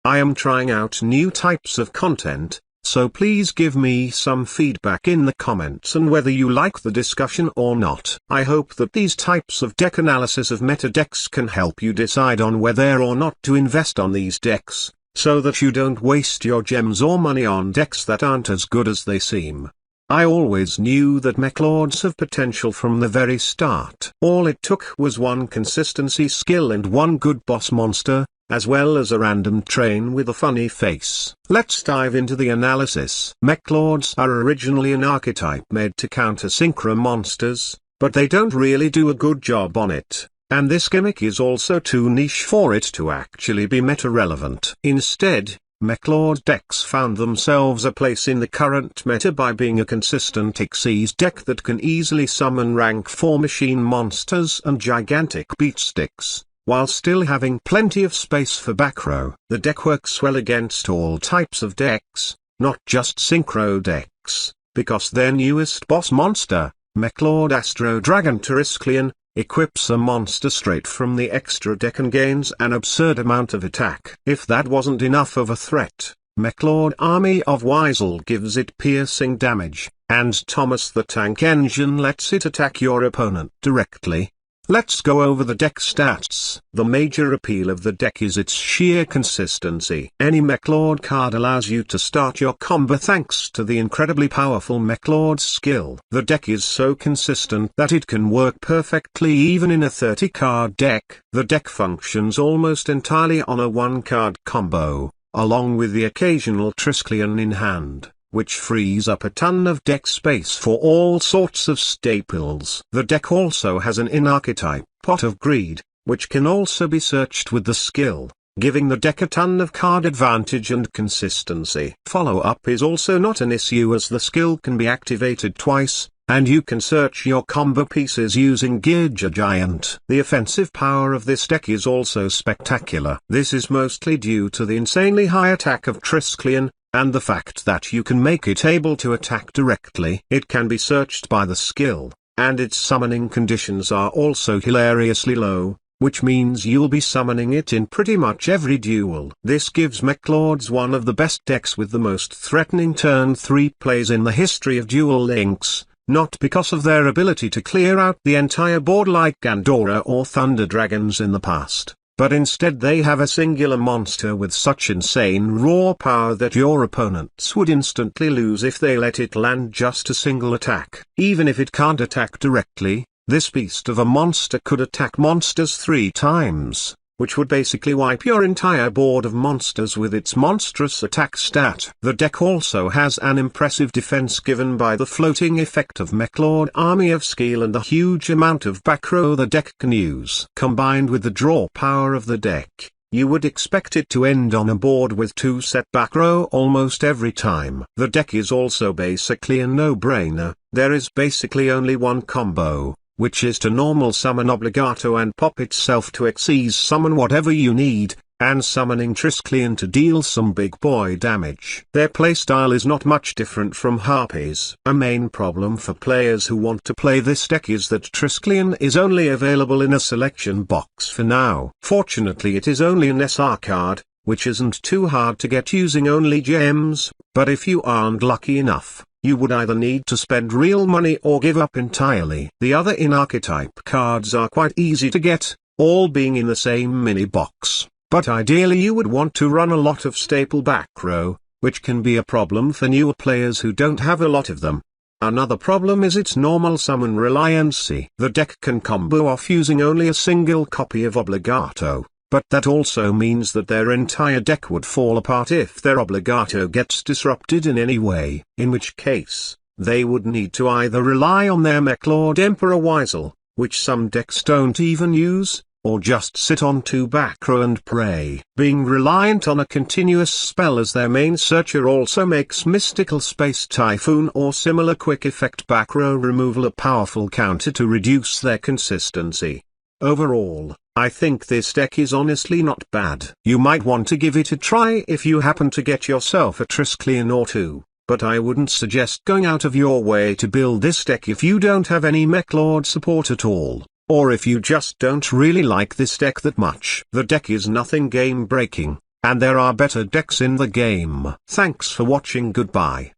I am trying out new types of content, so please give me some feedback in the comments and whether you like the discussion or not. I hope that these types of deck analysis of meta decks can help you decide on whether or not to invest on these decks, so that you don't waste your gems or money on decks that aren't as good as they seem. I always knew that Meklords have potential from the very start. All it took was one consistency skill and one good boss monster, as well as a random train with a funny face. Let's dive into the analysis. Meklords are originally an archetype made to counter synchro monsters, but they don't really do a good job on it, and this gimmick is also too niche for it to actually be meta-relevant. Instead, Meklord decks found themselves a place in the current meta by being a consistent Xyz deck that can easily summon rank 4 machine monsters and gigantic beatsticks, while still having plenty of space for back row. The deck works well against all types of decks, not just synchro decks, because their newest boss monster, Meklord Astro Dragon Triskelion, equips a monster straight from the extra deck and gains an absurd amount of attack. If that wasn't enough of a threat, Meklord Army of Weisel gives it piercing damage, and Thomas the Tank Engine lets it attack your opponent directly. Let's go over the deck stats. The major appeal of the deck is its sheer consistency. Any Meklord card allows you to start your combo thanks to the incredibly powerful Meklord skill. The deck is so consistent that it can work perfectly even in a 30-card deck. The deck functions almost entirely on a 1-card combo, along with the occasional Triskelion in hand, which frees up a ton of deck space for all sorts of staples. The deck also has an in-archetype Pot of Greed, which can also be searched with the skill, giving the deck a ton of card advantage and consistency. Follow-up is also not an issue as the skill can be activated twice, and you can search your combo pieces using Gidja Giant. The offensive power of this deck is also spectacular. This is mostly due to the insanely high attack of Triskelion, and the fact that you can make it able to attack directly. It can be searched by the skill, and its summoning conditions are also hilariously low, which means you'll be summoning it in pretty much every duel. This gives Meklords one of the best decks with the most threatening turn 3 plays in the history of Duel Links, not because of their ability to clear out the entire board like Gandora or Thunder Dragons in the past, but instead they have a singular monster with such insane raw power that your opponents would instantly lose if they let it land just a single attack. Even if it can't attack directly, this beast of a monster could attack monsters 3 times, which would basically wipe your entire board of monsters with its monstrous attack stat. The deck also has an impressive defense given by the floating effect of Meklord Army of Skill and the huge amount of back row the deck can use. Combined with the draw power of the deck, you would expect it to end on a board with 2 set back row almost every time. The deck is also basically a no-brainer. There is basically only one combo, which is to normal summon Obligato and pop itself to Xyz summon whatever you need, and summoning Triskelion to deal some big boy damage. Their playstyle is not much different from Harpy's. A main problem for players who want to play this deck is that Triskelion is only available in a selection box for now. Fortunately it is only an SR card, which isn't too hard to get using only gems, but if you aren't lucky enough, you would either need to spend real money or give up entirely. The other in-archetype cards are quite easy to get, all being in the same mini box, but ideally you would want to run a lot of staple back row, which can be a problem for newer players who don't have a lot of them. Another problem is its normal summon reliancy. The deck can combo off using only a single copy of Obligato, but that also means that their entire deck would fall apart if their Obligato gets disrupted in any way, in which case, they would need to either rely on their Meklord Emperor Weisel, which some decks don't even use, or just sit on 2 back row and pray. Being reliant on a continuous spell as their main searcher also makes Mystical Space Typhoon or similar quick effect back row removal a powerful counter to reduce their consistency. Overall, I think this deck is honestly not bad. You might want to give it a try if you happen to get yourself a Triskelion or 2, but I wouldn't suggest going out of your way to build this deck if you don't have any Meklord support at all, or if you just don't really like this deck that much. The deck is nothing game-breaking, and there are better decks in the game. Thanks for watching. Goodbye.